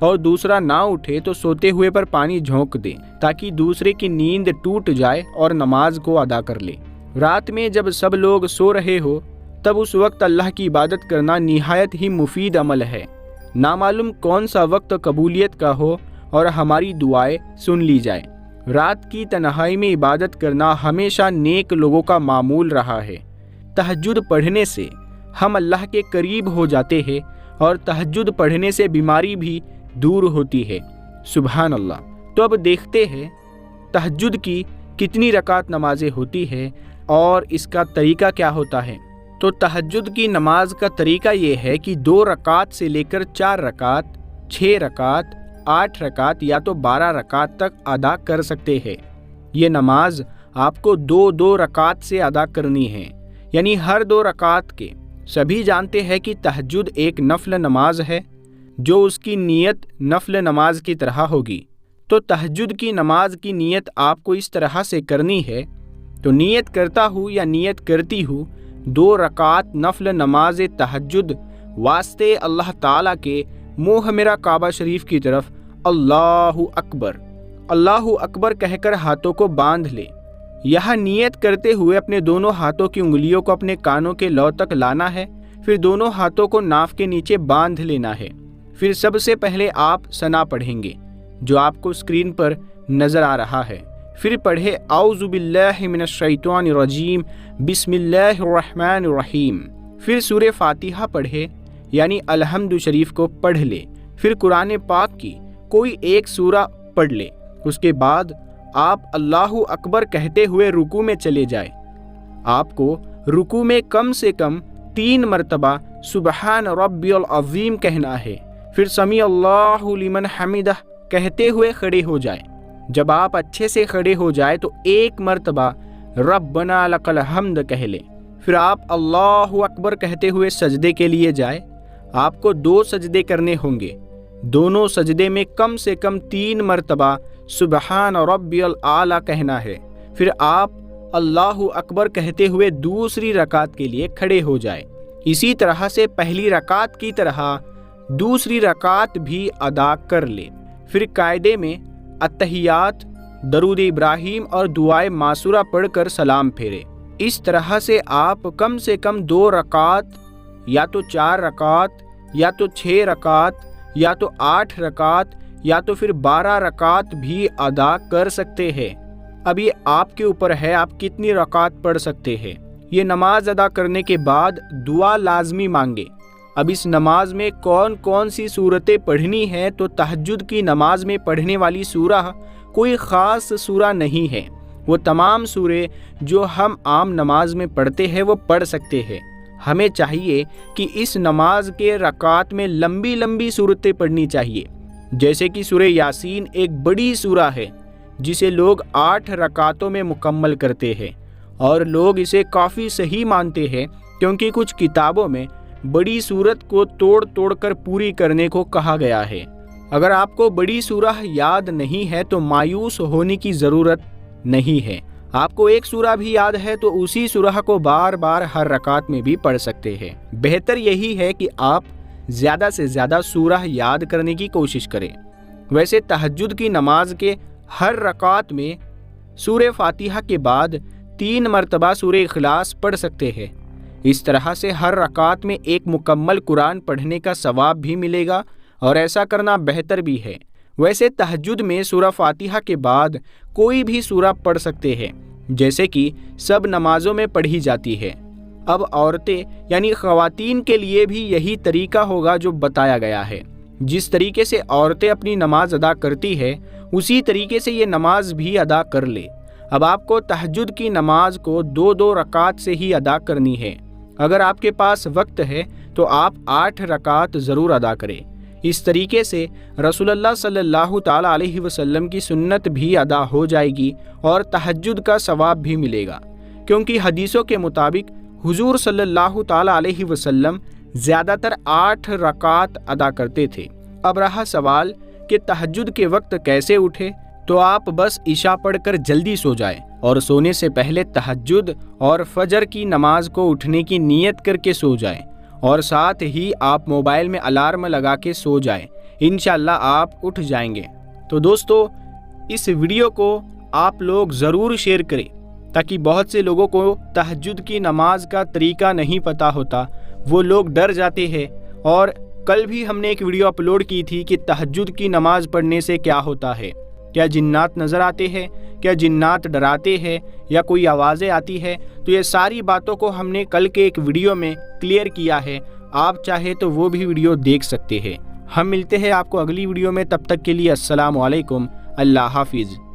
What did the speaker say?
اور دوسرا نہ اٹھے تو سوتے ہوئے پر پانی جھونک دے تاکہ دوسرے کی نیند ٹوٹ جائے اور نماز کو ادا کر لے۔ رات میں جب سب لوگ سو رہے ہو تب اس وقت اللہ کی عبادت کرنا نہایت ہی مفید عمل ہے۔ نامعلوم کون سا وقت قبولیت کا ہو اور ہماری دعائیں سن لی جائے۔ رات کی تنہائی میں عبادت کرنا ہمیشہ نیک لوگوں کا معمول رہا ہے۔ تہجد پڑھنے سے ہم اللہ کے قریب ہو جاتے ہیں اور تہجد پڑھنے سے بیماری بھی دور ہوتی ہے۔ سبحان اللہ۔ تو اب دیکھتے ہیں تہجد کی کتنی رکعت نمازیں ہوتی ہے اور اس کا طریقہ کیا ہوتا ہے۔ تو تہجد کی نماز کا طریقہ یہ ہے کہ 2 رکعت سے لے کر 4 رکعت، 6 رکعت، 8 رکعت یا تو 12 رکعت تک ادا کر سکتے ہیں۔ یہ نماز آپ کو 2 رکعت سے ادا کرنی ہے، یعنی ہر 2 رکعت کے۔ سبھی جانتے ہیں کہ تہجد ایک نفل نماز ہے جو اس کی نیت نفل نماز کی طرح ہوگی۔ تو تہجد کی نماز کی نیت آپ کو اس طرح سے کرنی ہے۔ تو نیت کرتا ہوں یا نیت کرتی ہوں 2 رکعت نفل نماز تہجد واسطے اللہ تعالیٰ کے منہ میرا کعبہ شریف کی طرف اللہ اکبر کہہ کر ہاتھوں کو باندھ لے۔ یہاں نیت کرتے ہوئے اپنے دونوں ہاتھوں کی انگلیوں کو اپنے کانوں کے لو تک لانا ہے، پھر دونوں ہاتھوں کو ناف کے نیچے باندھ لینا ہے۔ پھر سب سے پہلے آپ ثنا پڑھیں گے جو آپ کو اسکرین پر نظر آ رہا ہے۔ پھر پڑھے اعوذ باللہ من الشیطان الرجیم بسم اللہ الرحمن الرحیم۔ پھر سورہ فاتحہ پڑھے یعنی الحمد شریف کو پڑھ لے۔ پھر قرآن پاک کی کوئی ایک سورہ پڑھ لے۔ اس کے بعد آپ اللہ اکبر کہتے ہوئے رکوع میں چلے جائیں۔ آپ کو رکوع میں کم سے کم 3 مرتبہ سبحان ربی العظیم کہنا ہے۔ پھر سمیع اللہ لمن حمدہ کہتے ہوئے کھڑے ہو جائیں۔ جب آپ اچھے سے کھڑے ہو جائے تو 1 مرتبہ ربنا لک الحمد کہہ لیں۔ پھر آپ اللہ اکبر کہتے ہوئے سجدے کے لیے جائیں۔ آپ کو 2 سجدے کرنے ہوں گے۔ دونوں سجدے میں کم سے کم 3 مرتبہ سبحان ربی الاعلیٰ کہنا ہے۔ پھر آپ اللہ اکبر کہتے ہوئے دوسری رکعت کے لیے کھڑے ہو جائیں۔ اسی طرح سے پہلی رکعت کی طرح دوسری رکعت بھی ادا کر لے۔ پھر قاعدے میں اتحیات، درود ابراہیم اور دعائے معصورہ پڑھ کر سلام پھیرے۔ اس طرح سے آپ کم سے کم 2 رکعت یا تو 4 رکعت یا تو 6 رکعت یا تو 8 رکعت یا تو پھر 12 رکعت بھی ادا کر سکتے ہیں۔ اب یہ آپ کے اوپر ہے آپ کتنی رکعت پڑھ سکتے ہیں۔ یہ نماز ادا کرنے کے بعد دعا لازمی مانگے۔ اب اس نماز میں کون کون سی صورتیں پڑھنی ہیں، تو تہجد کی نماز میں پڑھنے والی سورہ کوئی خاص سورہ نہیں ہے، وہ تمام سورے جو ہم عام نماز میں پڑھتے ہیں وہ پڑھ سکتے ہیں۔ ہمیں چاہیے کہ اس نماز کے رکعات میں لمبی لمبی صورتیں پڑھنی چاہیے، جیسے کہ سورہ یاسین ایک بڑی سورہ ہے جسے لوگ 8 رکعتوں میں مکمل کرتے ہیں، اور لوگ اسے کافی صحیح مانتے ہیں کیونکہ کچھ کتابوں میں بڑی سورت کو توڑ توڑ کر پوری کرنے کو کہا گیا ہے۔ اگر آپ کو بڑی سورہ یاد نہیں ہے تو مایوس ہونے کی ضرورت نہیں ہے۔ آپ کو ایک سورہ بھی یاد ہے تو اسی سورہ کو بار بار ہر رکعت میں بھی پڑھ سکتے ہیں۔ بہتر یہی ہے کہ آپ زیادہ سے زیادہ سورہ یاد کرنے کی کوشش کریں۔ ویسے تہجد کی نماز کے ہر رکعت میں سورہ فاتحہ کے بعد 3 مرتبہ سورہ اخلاص پڑھ سکتے ہیں۔ اس طرح سے ہر رکعت میں ایک مکمل قرآن پڑھنے کا ثواب بھی ملے گا، اور ایسا کرنا بہتر بھی ہے۔ ویسے تہجد میں سورہ فاتحہ کے بعد کوئی بھی سورہ پڑھ سکتے ہیں، جیسے کہ سب نمازوں میں پڑھی جاتی ہے۔ اب عورتیں یعنی خواتین کے لیے بھی یہی طریقہ ہوگا جو بتایا گیا ہے۔ جس طریقے سے عورتیں اپنی نماز ادا کرتی ہے اسی طریقے سے یہ نماز بھی ادا کر لے۔ اب آپ کو تہجد کی نماز کو 2 رکعت سے ہی ادا کرنی ہے۔ اگر آپ کے پاس وقت ہے تو آپ 8 رکعت ضرور ادا کریں۔ اس طریقے سے رسول اللہ صلی اللہ تعالیٰ علیہ وسلم کی سنت بھی ادا ہو جائے گی اور تہجد کا ثواب بھی ملے گا، کیونکہ حدیثوں کے مطابق حضور صلی اللہ تعالیٰ علیہ وسلم زیادہ تر 8 رکعت ادا کرتے تھے۔ اب رہا سوال کہ تہجد کے وقت کیسے اٹھے، تو آپ بس عشاء پڑھ کر جلدی سو جائیں اور سونے سے پہلے تہجد اور فجر کی نماز کو اٹھنے کی نیت کر کے سو جائیں، اور ساتھ ہی آپ موبائل میں الارم لگا کے سو جائیں۔ انشاءاللہ آپ اٹھ جائیں گے۔ تو دوستو اس ویڈیو کو آپ لوگ ضرور شیئر کریں تاکہ بہت سے لوگوں کو تہجد کی نماز کا طریقہ نہیں پتہ ہوتا، وہ لوگ ڈر جاتے ہیں۔ اور کل بھی ہم نے ایک ویڈیو اپلوڈ کی تھی کہ تہجد کی نماز پڑھنے سے کیا ہوتا ہے، کیا جنات نظر آتے ہیں، کیا جنات ڈراتے ہیں یا کوئی آوازیں آتی ہے۔ تو یہ ساری باتوں کو ہم نے کل کے ایک ویڈیو میں کلیئر کیا ہے، آپ چاہے تو وہ بھی ویڈیو دیکھ سکتے ہیں۔ ہم ملتے ہیں آپ کو اگلی ویڈیو میں، تب تک کے لیے السلام علیکم، اللہ حافظ۔